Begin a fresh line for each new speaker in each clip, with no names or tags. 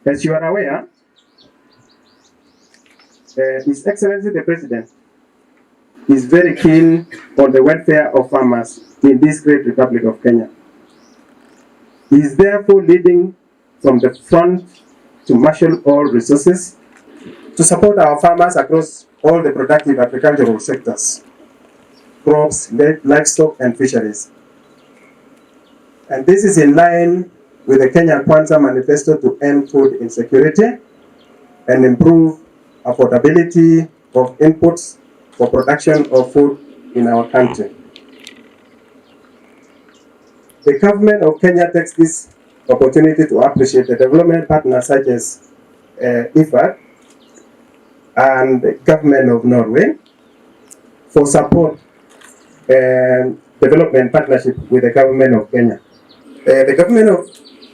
As you are aware, His Excellency the President is very keen on the welfare of farmers in this great Republic of Kenya. He is therefore leading from the front to marshal all resources to support our farmers across all the productive agricultural sectors, crops, livestock, and fisheries. And this is in line with the Kenya Kwanza Manifesto to end food insecurity and improve affordability of inputs for production of food in our country. The government of Kenya takes this opportunity to appreciate the development partners such as IFAD and the government of Norway for support and development partnership with the government of Kenya. The government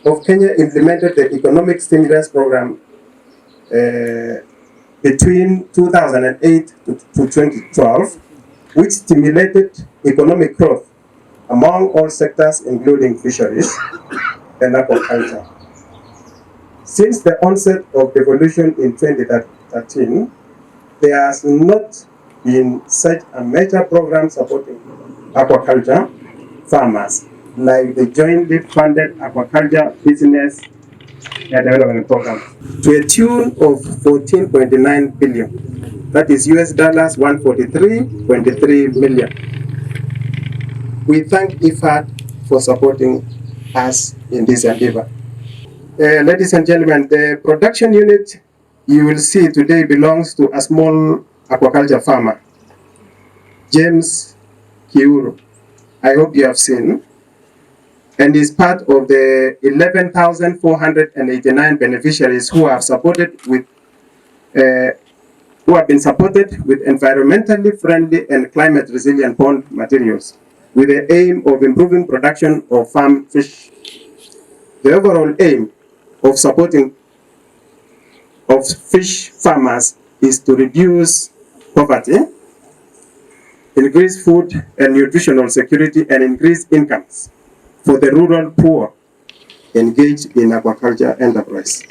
of Kenya implemented the economic stimulus program between 2008 to 2012, which stimulated economic growth among all sectors, including fisheries and aquaculture. Since the onset of devolution in 2013, there has not been such a major program supporting aquaculture farmers like the jointly funded aquaculture business development program to a tune of 14.9 billion. That is US dollars 143.3 million. We thank IFAD for supporting us in this endeavor. Ladies and gentlemen, the production unit you will see today belongs to a small aquaculture farmer, James Kiuru. I hope you have seen, and is part of the 11,489 beneficiaries who have been supported with environmentally friendly and climate resilient pond materials, with the aim of improving production of farm fish. The overall aim of supporting of fish farmers is to reduce poverty, increase food and nutritional security, and increase incomes for the rural poor engaged in aquaculture enterprise,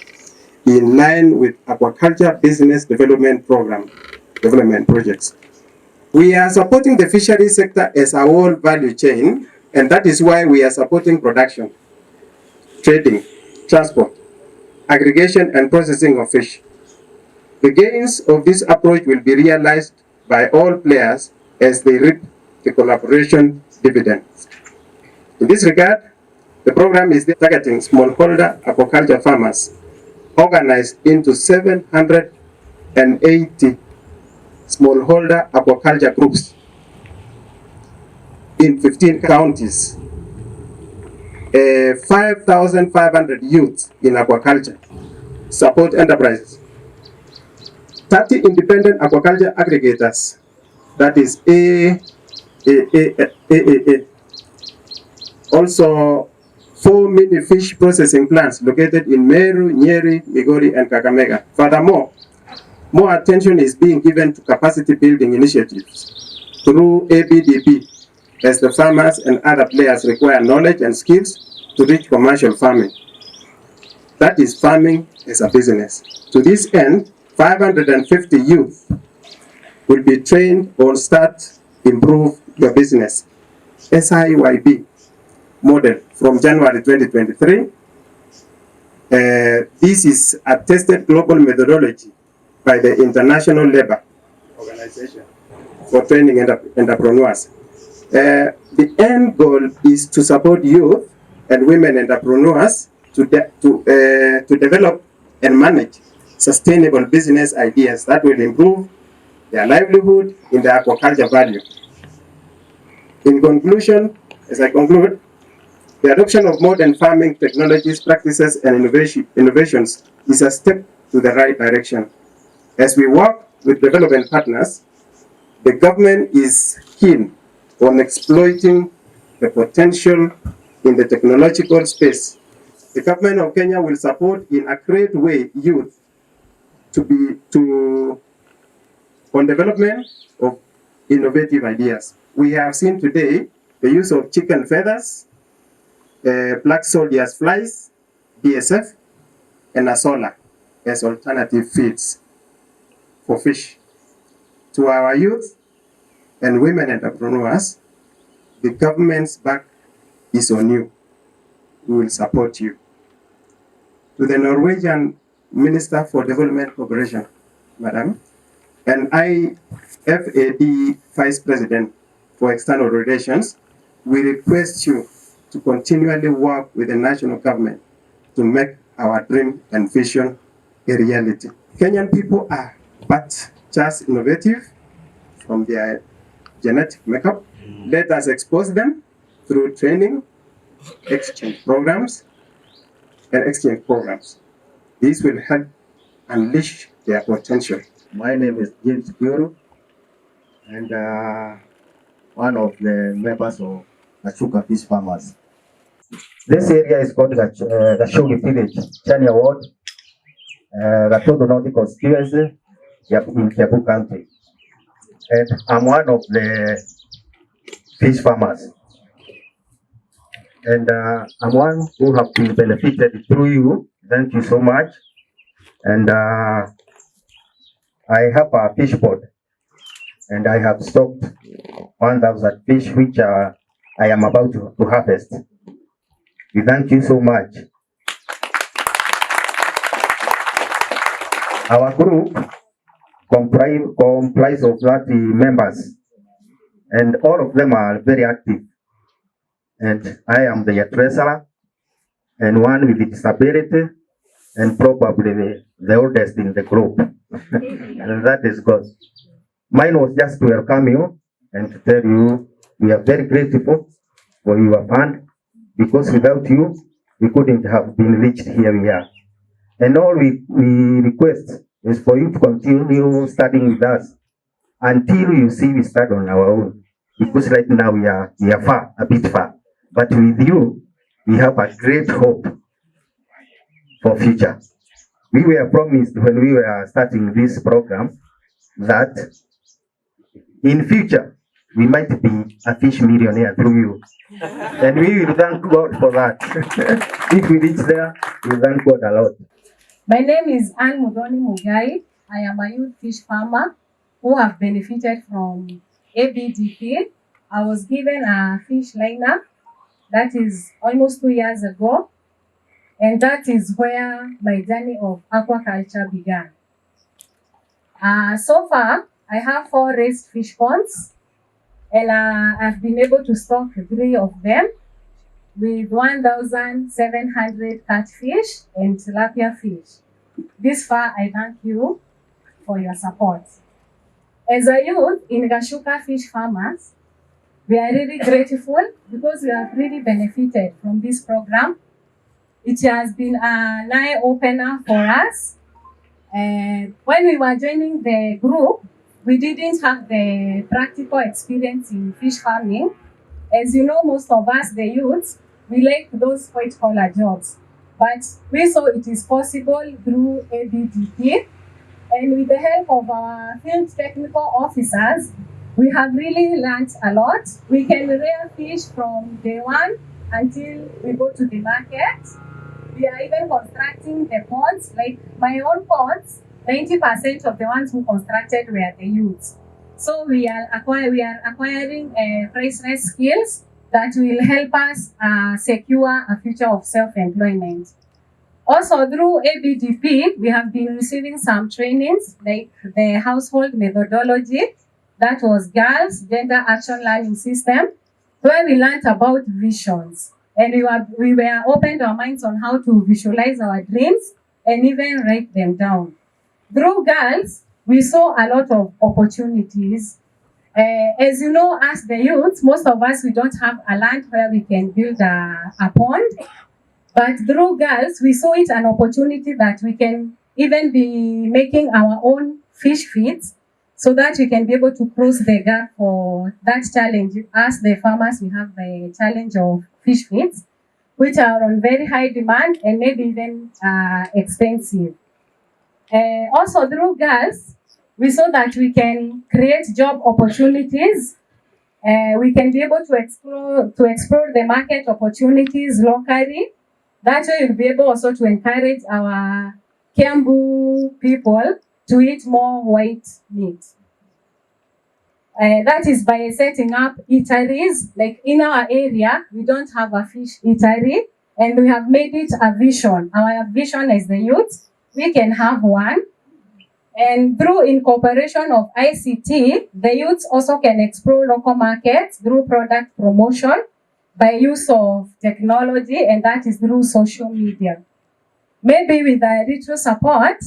in line with aquaculture business development projects. We are supporting the fisheries sector as a whole value chain, and that is why we are supporting production, trading, transport, aggregation, and processing of fish. The gains of this approach will be realized by all players as they reap the collaboration dividends. In this regard, the program is targeting smallholder aquaculture farmers organized into 780 smallholder aquaculture groups in 15 counties, 5,500 youths in aquaculture support enterprises, 30 independent aquaculture aggregators, that is AAA. Also, 4 mini fish processing plants located in Meru, Nyeri, Migori, and Kakamega. Furthermore, more attention is being given to capacity building initiatives through ABDP, as the farmers and other players require knowledge and skills to reach commercial farming. That is farming as a business. To this end, 550 youth will be trained on Start Improve Your Business, SIYB model from January 2023. This is a tested global methodology by the International Labour organization for training entrepreneurs. The end goal is to support youth and women entrepreneurs to develop and manage sustainable business ideas that will improve their livelihood in the aquaculture value. In conclusion, as I conclude, the adoption of modern farming technologies, practices, and innovations is a step to the right direction. As we work with development partners, the government is keen on exploiting the potential in the technological space. The government of Kenya will support in a great way youth on development of innovative ideas. We have seen today the use of chicken feathers, black soldiers flies, BSF, and asola as alternative feeds for fish. To our youth and women entrepreneurs, the government's back is on you. We will support you. To the Norwegian Minister for Development Cooperation, Madam, and IFAD Vice President for External Relations, we request you to continually work with the national government to make our dream and vision a reality. Kenyan people are but just innovative from their genetic makeup. Let us expose them through training, exchange programs. This will help unleash their potential.
My name is James Guru, and one of the members of Gachuka Fish Farmers. This area is called Gashugi Village, Chania Ward, Gatodo North Constituency, in Kiambu County. And I'm one of the fish farmers. And I'm one who have been benefited through you. Thank you so much. And I have a fish pond, and I have stocked 1,000 fish, which I am about to harvest. We thank you so much. Our group comprise of 30 members, and all of them are very active. And I am the treasurer, and one with disability, and probably the oldest in the group. And that is good. Mine was just to welcome you and to tell you we are very grateful for your fund, because without you, we couldn't have been reached here we are. And all we request is for you to continue studying with us until you see we start on our own. Because right now we are far, a bit far. But with you, we have a great hope for future. We were promised when we were starting this program that in future we might be a fish millionaire through you. And we will thank God for that. If we reach there, we thank God a lot.
My name is Anne Mudoni Mugai. I am a youth fish farmer who have benefited from ABDP. I was given a fish lineup that is almost 2 years ago, and that is where my journey of aquaculture began. So far, I have 4 raised fish ponds, and I've been able to stock 3 of them with 1,700 catfish and tilapia fish. This far, I thank you for your support. As a youth in Gashuka Fish Farmers, we are really grateful because we have really benefited from this program. It has been an eye-opener for us. When we were joining the group, we didn't have the practical experience in fish farming. As you know, most of us, the youths, we like those white-collar jobs. But we saw it is possible through ABDP. And with the help of our field technical officers, we have really learned a lot. We can rear fish from day one until we go to the market. We are even constructing the ponds. Like my own ponds, 90% of the ones who constructed were the youths. So we are acquiring priceless skills that will help us secure a future of self-employment. Also, through ABDP, we have been receiving some trainings like the household methodology, that was Girls Gender Action Learning System, where we learned about visions. And we were opened our minds on how to visualize our dreams and even write them down. Through Girls, we saw a lot of opportunities. As you know, as the youth, most of us, we don't have a land where we can build a pond. But through Girls, we saw it an opportunity that we can even be making our own fish feeds so that we can be able to close the gap for that challenge. As the farmers, we have the challenge of fish feeds, which are on very high demand and maybe even expensive. Also, through Girls, we saw that we can create job opportunities. We can be able to explore the market opportunities locally. That way, we'll be able also to encourage our Kiambu people to eat more white meat. That is by setting up eateries. Like in our area, we don't have a fish eatery, and we have made it a vision. Our vision as the youth, we can have one. And through incorporation of ICT, the youths also can explore local markets through product promotion by use of technology, and that is through social media. Maybe with a little support,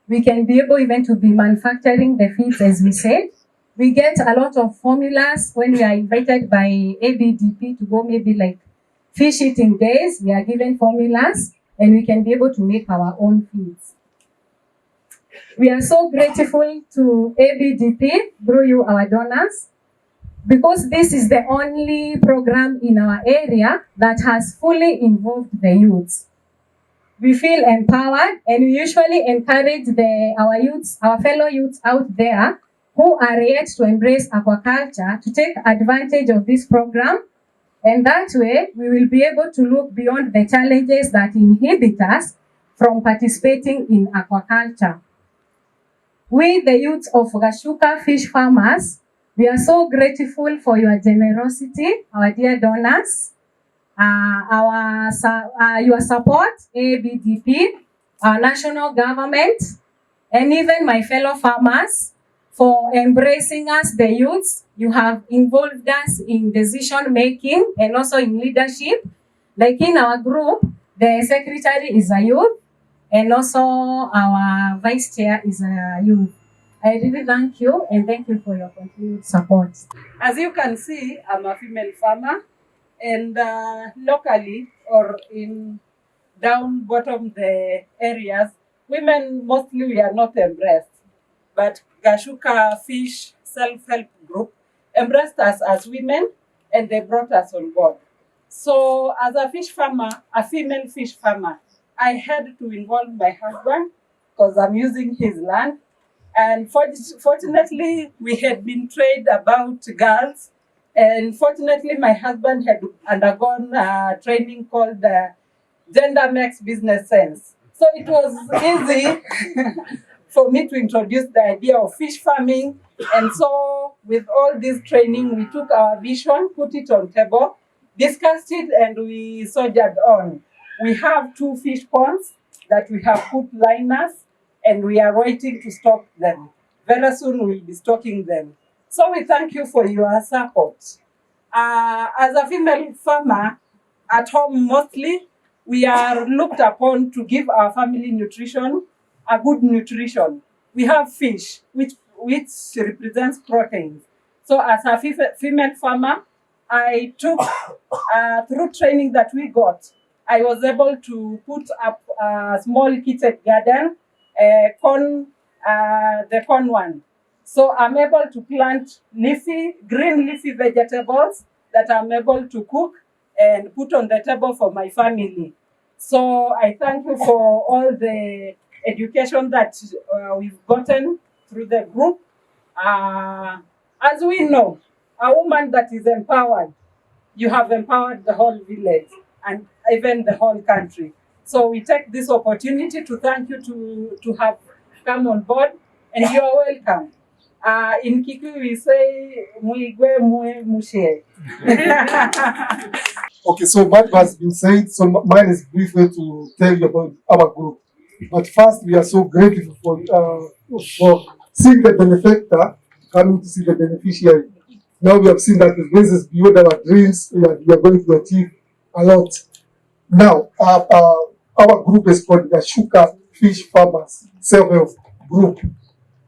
we can be able even to be manufacturing the feeds, as we said. We get a lot of formulas when we are invited by ABDP to go maybe like fish eating days. We are given formulas and we can be able to make our own feeds. We are so grateful to ABDP through you, our donors, because this is the only program in our area that has fully involved the youths. We feel empowered, and we usually encourage our youths, our fellow youths out there who are yet to embrace aquaculture to take advantage of this program. And that way, we will be able to look beyond the challenges that inhibit us from participating in aquaculture. We, the youths of Gashuka fish farmers, we are so grateful for your generosity, our dear donors, your support, ABDP, our national government, and even my fellow farmers for embracing us, the youths. You have involved us in decision making and also in leadership. Like in our group, the secretary is a youth, and also our vice chair is a youth. I really thank you, and thank you for your continued support.
As you can see, I'm a female farmer, and locally or in down bottom the areas, women mostly we are not embraced. But Gashuka Fish Self-Help Group embraced us as women, and they brought us on board. So as a fish farmer, a female fish farmer, I had to involve my husband because I'm using his land. And fortunately, we had been trained about girls. And fortunately, my husband had undergone training called Gender Makes Business Sense. So it was easy for me to introduce the idea of fish farming. And so with all this training, we took our vision, put it on table, discussed it, and we soldiered on. We have 2 fish ponds that we have put liners, and we are waiting to stock them. Very soon we'll be stocking them. So we thank you for your support. As a female farmer, at home mostly, we are looked upon to give our family nutrition, a good nutrition. We have fish, which represents proteins. So as a female farmer, I took, through training that we got, I was able to put up a small kitchen garden, the corn one. So I'm able to plant green leafy vegetables that I'm able to cook and put on the table for my family. So I thank you for all the education that we've gotten through the group. As we know, a woman that is empowered, you have empowered the whole village and even the whole country. So we take this opportunity to thank you to have come on board, and you are welcome. In Kikuyu we say, Muigwe Mue Mushe.
Okay, so much has been said, so mine is briefly to tell you about our group. But first, we are so grateful for seeing the benefactor coming to see the beneficiary. Now we have seen that this is beyond our dreams. We are going to achieve a lot. Now, our group is called the Shuka Fish Farmers Self-Help Group.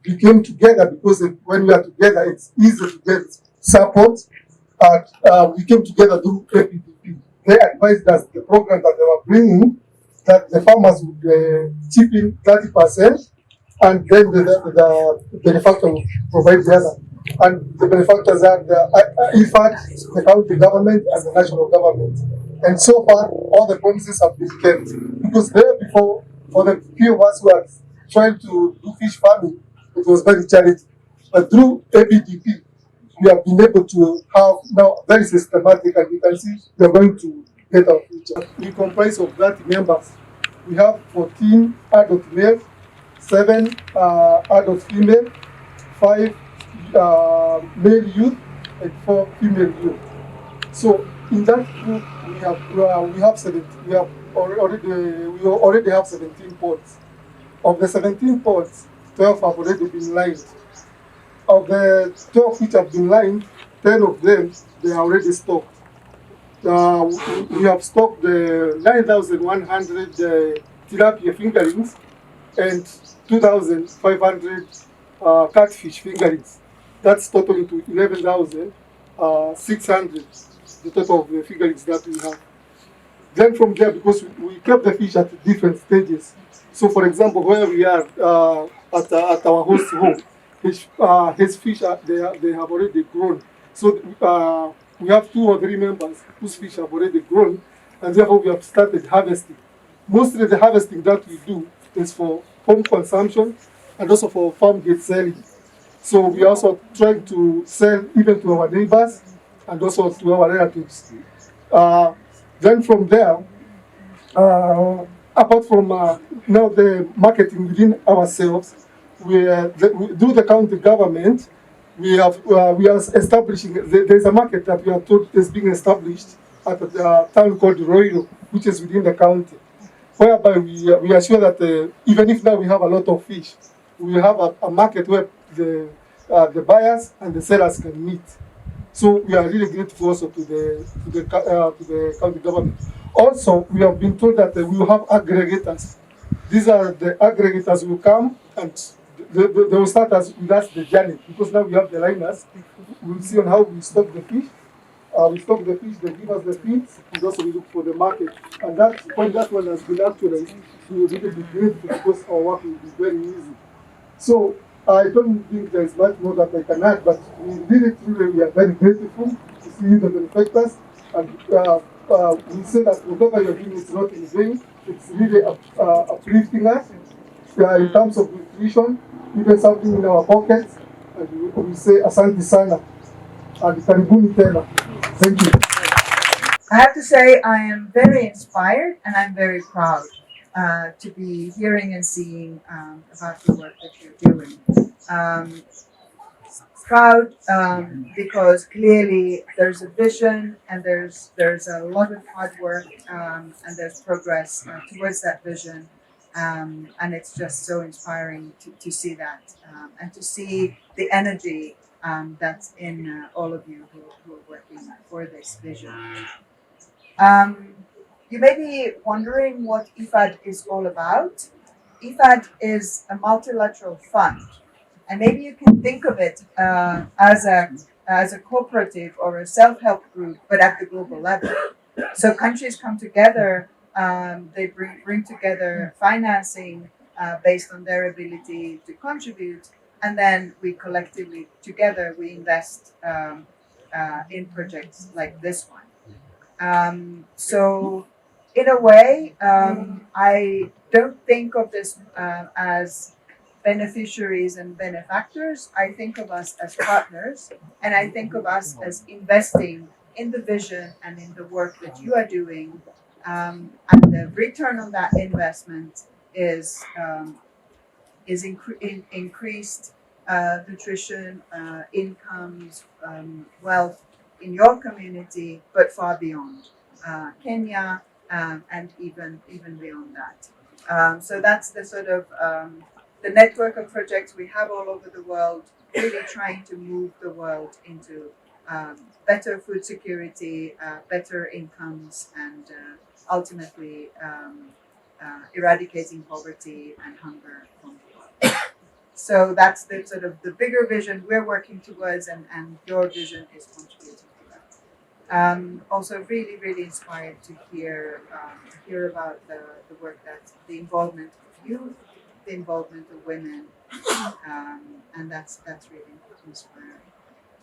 We came together because when we are together, it's easy to get support. And we came together through ABDP. They advised us the program that they were bringing, that the farmers would chip in 30%, and then the benefactor would provide the other. And the benefactors are the IFAD, the county government, and the national government. And so far, all the promises have been kept. Because there before, for the few of us who are trying to do fish farming, it was very challenging. But through ABDP, we have been able to have now very systematic, and we can see we are going to get our future. We comprise of 30 members. We have 14 adult males, 7 adult female, 5 male youth, and 4 female youth. So in that group, we have 17. We already have 17 pods. Of the 17 pods, 12 have already been lined. Of the 12 which have been lined, 10 of them they are already stocked. We have stocked the 9,100 tilapia fingerlings and 2,500 catfish fingerlings. That's totaling to 11,600, the total of the fingerlings that we have. Then from there, because we kept the fish at different stages. So for example, where we are at our host home, his fish, they have already grown. So we have 2 or 3 members whose fish have already grown, and therefore we have started harvesting. Mostly the harvesting that we do is for home consumption and also for farm gate selling. So we are also trying to sell even to our neighbors and also to our relatives. Then from there, apart from now the marketing within ourselves, through the county government, we are establishing. There's a market that we are told is being established at a town called Roiro, which is within the county, whereby we are sure that even if now we have a lot of fish, we have a market where the buyers and the sellers can meet. So we are really grateful also to the county government. Also, we have been told that we will have aggregators. These are the aggregators who will come and they will start with us the journey, because now we have the liners. We'll see on how we stock the fish. We stock the fish, they give us the feeds, and also we look for the market. And when that one has been actualized, we will really be grateful because our work will be very easy. So I don't think there's much more that I can add, but we are very grateful to see you, the benefactors, and we say that whatever you're doing is not in vain. It's really uplifting us in terms of nutrition, even something in our pockets, and we say asante sana and karibuni tena. Thank you.
I have to say I am very inspired and I'm very proud to be hearing and seeing about the work that you're doing. Proud because clearly there's a vision and there's a lot of hard work and there's progress towards that vision. And it's just so inspiring to see that and to see the energy that's in all of you who are working for this vision. You may be wondering what IFAD is all about. IFAD is a multilateral fund, and maybe you can think of it as a cooperative or a self-help group, but at the global level. So countries come together, they bring together financing based on their ability to contribute, and then we collectively together we invest in projects like this one. So in a way, I don't think of this as beneficiaries and benefactors. I think of us as partners, and I think of us as investing in the vision and in the work that you are doing. And the return on that investment is increased nutrition, incomes, wealth in your community, but far beyond. Kenya, and even beyond that. So that's the sort of the network of projects we have all over the world, really trying to move the world into better food security, better incomes, and ultimately eradicating poverty and hunger from the world. So that's the sort of the bigger vision we're working towards, and your vision is contributing to that. Also, really, really inspired to hear about the work that the involvement of youth, the involvement of women, and that's really inspiring.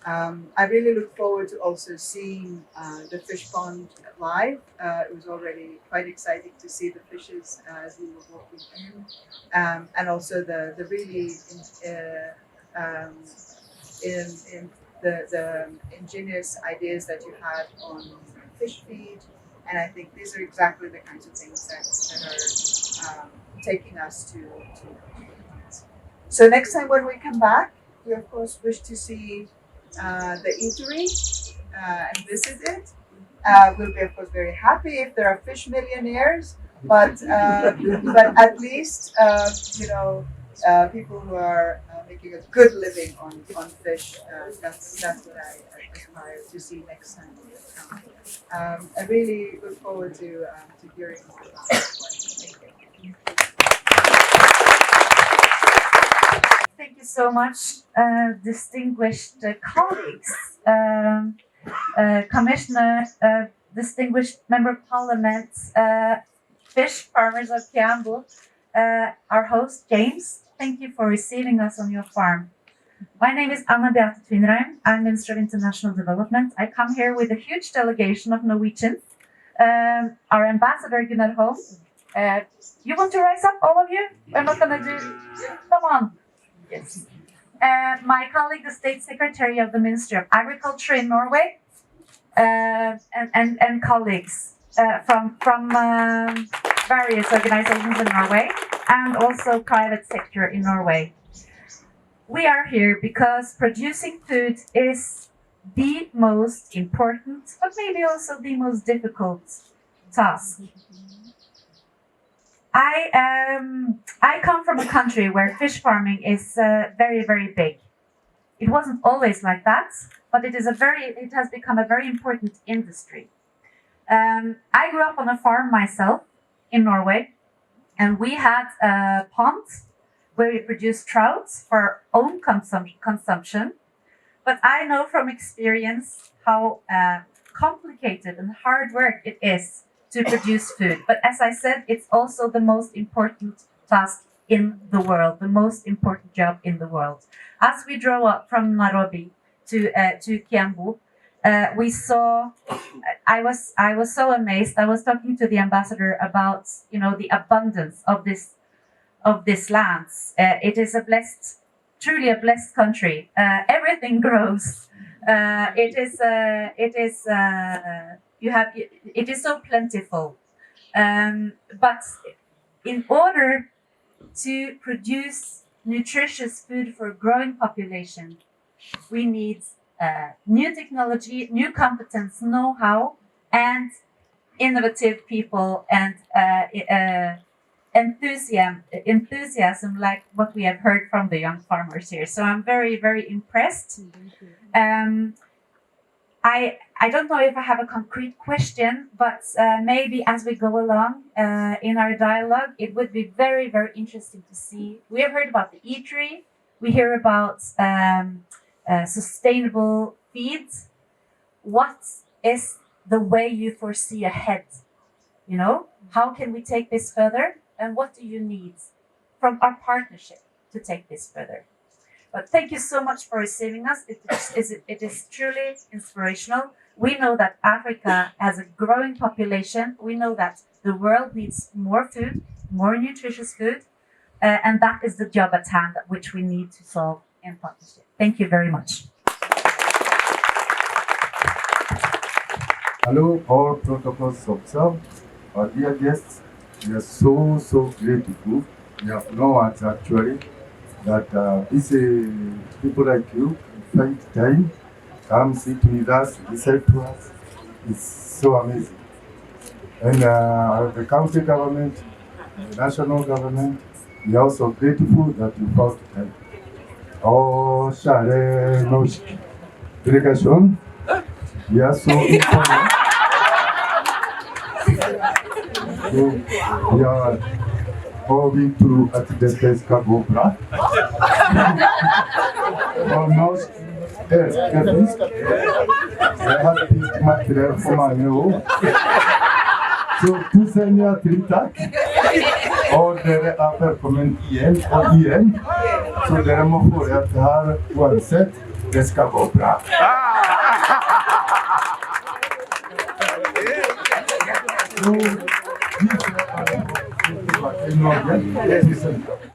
I really look forward to also seeing the fish pond live. It was already quite exciting to see the fishes as we were walking in, and also the really in the ingenious ideas that you had on fish feed. And I think these are exactly the kinds of things that are taking us to the. So next time when we come back, we of course wish to see the eatery and visit it. We'll be of course very happy if there are fish millionaires, but at least people who are making a good living on fish. That's what I aspire to see next time we come. I really look forward to hearing more about that. Thank you.
Thank you so much, distinguished colleagues, Commissioner, distinguished Member of Parliament, fish farmers of Kiambu, our host, James. Thank you for receiving us on your farm. My name is Anna Beate Tvinnereim. I'm Minister of International Development. I come here with a huge delegation of Norwegians. Our ambassador, Gunnar Holm. You want to rise up, all of you? We're not going to do... Come on. Yes. My colleague, the State Secretary of the Ministry of Agriculture in Norway, and colleagues from various organizations in Norway, and also private sector in Norway. We are here because producing food is the most important, but maybe also the most difficult task. I come from a country where fish farming is very, very big. It wasn't always like that, but it has become a very important industry. I grew up on a farm myself in Norway, and we had a pond where we produced trouts for our own consumption. But I know from experience how complicated and hard work it is to produce food. But as I said, it's also the most important task in the world, the most important job in the world. As we drove up from Nairobi to Kiambu, we saw. I was so amazed. I was talking to the ambassador about the abundance of this land. It is truly a blessed country. Everything grows. It is so plentiful. But in order to produce nutritious food for a growing population, we need new technology, new competence, know-how, and innovative people and enthusiasm like what we have heard from the young farmers here. So I'm very, very impressed. I don't know if I have a concrete question, but maybe as we go along in our dialogue, it would be very, very interesting to see. We have heard about the eatery. We hear about sustainable feeds. What is the way you foresee ahead? How can we take this further? And what do you need from our partnership to take this further? But thank you so much for receiving us. It is truly inspirational. We know that Africa has a growing population. We know that the world needs more food, more nutritious food, and that is the job at hand which we need to solve in partnership. Thank you very much.
Hello, all protocols observed. Our dear guests, we are so grateful. We have no words actually that busy people like you find time, come sit with us, listen to us. It's so amazing. And the county government, the national government, we are also grateful that you found help. Oh, Share no delegation, we are so important. So we are going to at the Pesca Gopra. Almost, yes, I have this material for my new. So, tout seigneur Trinitac, or the upper comment EN or EN, so there are more for her one set, Pescabopra. So, this is